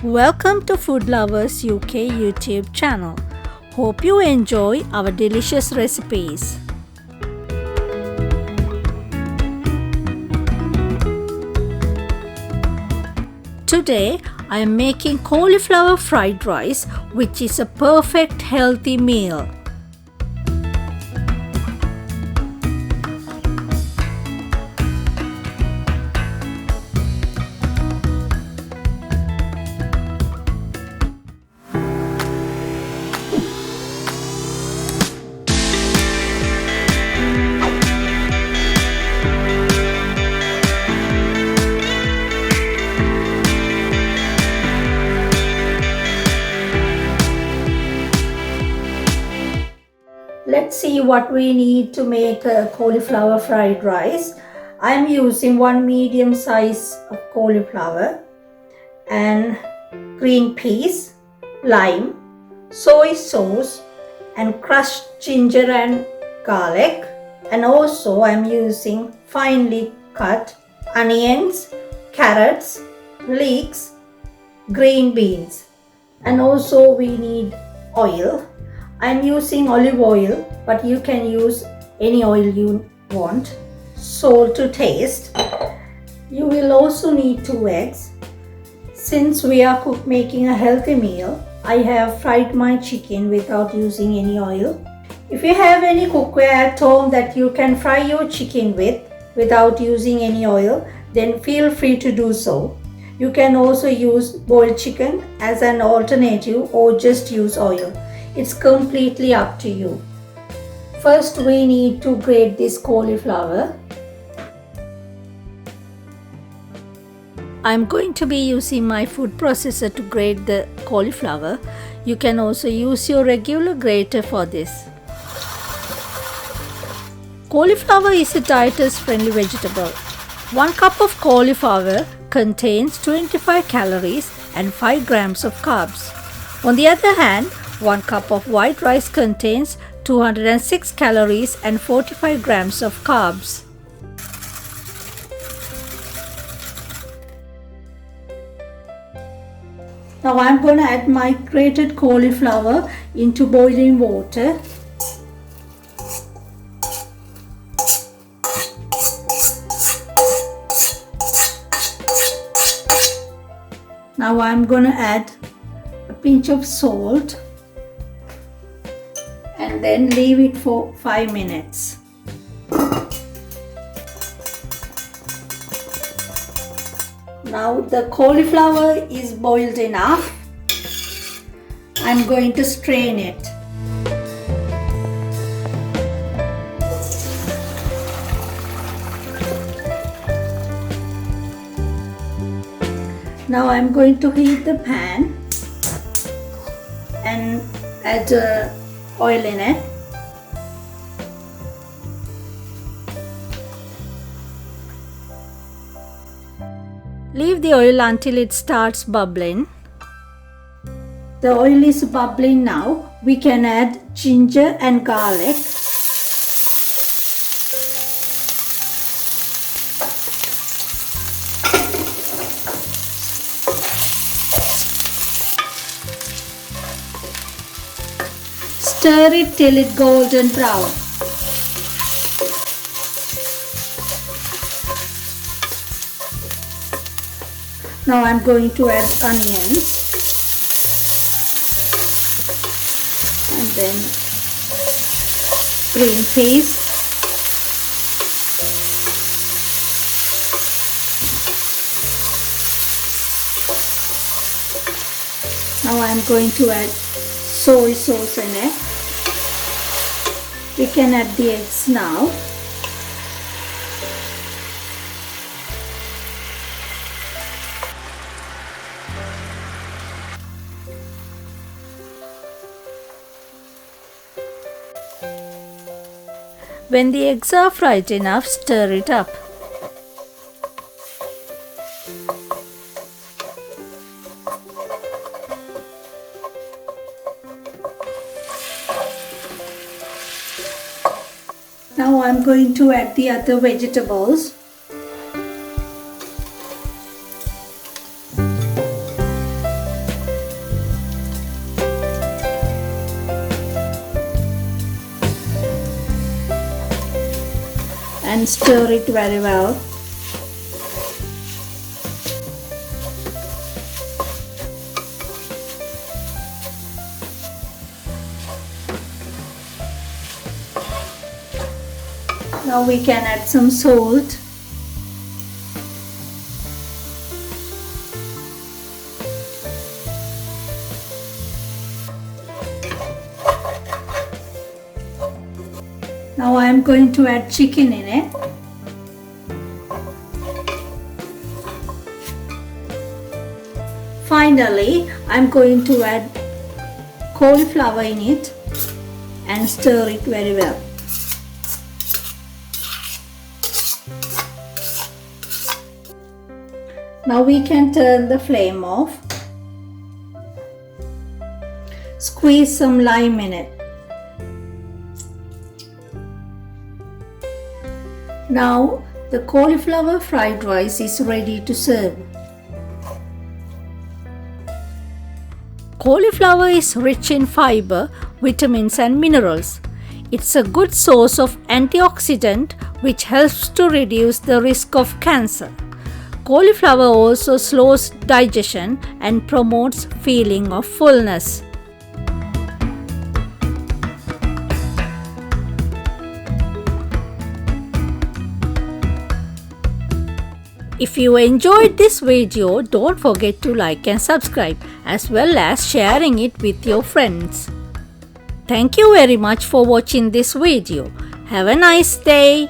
Welcome to Food Lovers UK YouTube channel. Hope you enjoy our delicious recipes. Today I am making cauliflower fried rice, which is a perfect healthy meal. Let's see what we need to make a cauliflower fried rice. I am using one medium size of cauliflower and green peas, lime, soy sauce and crushed ginger and garlic, and also I am using finely cut onions, carrots, leeks, green beans, and also we need oil. I'm using olive oil, but you can use any oil you want. Salt to taste. You will also need 2 eggs. Since we are making a healthy meal, I have fried my chicken without using any oil. If you have any cookware at home that you can fry your chicken with without using any oil, then feel free to do so. You can also use boiled chicken as an alternative or just use oil. It's completely up to you. First, we need to grate this cauliflower. I'm going to be using my food processor to grate the cauliflower. You can also use your regular grater for this. Cauliflower is a dietary-friendly vegetable. 1 cup of cauliflower contains 25 calories and 5 grams of carbs. On the other hand, 1 cup of white rice contains 206 calories and 45 grams of carbs. Now I'm going to add my grated cauliflower into boiling water. Now I'm going to add a pinch of salt and then leave it for 5 minutes. Now the cauliflower is boiled enough. I'm going to strain it. Now I'm going to heat the pan and add oil in it. Leave the oil until it starts bubbling. The oil is bubbling now. We can add ginger and garlic. Stir it till it's golden brown. Now I'm going to add onions and then green peas. Now I'm going to add soy sauce in it. We can add the eggs now. When the eggs are fried enough, stir it up. Now I'm going to add the other vegetables. and stir it very well. Now we can add some salt. Now I am going to add chicken in it. Finally, I am going to add cauliflower in it and stir it very well. Now we can turn the flame off. Squeeze some lime in it. Now the cauliflower fried rice is ready to serve. Cauliflower is rich in fiber, vitamins and minerals. It's a good source of antioxidant which helps to reduce the risk of cancer. Cauliflower also slows digestion and promotes feeling of fullness. If you enjoyed this video, don't forget to like and subscribe as well as sharing it with your friends. Thank you very much for watching this video. Have a nice day.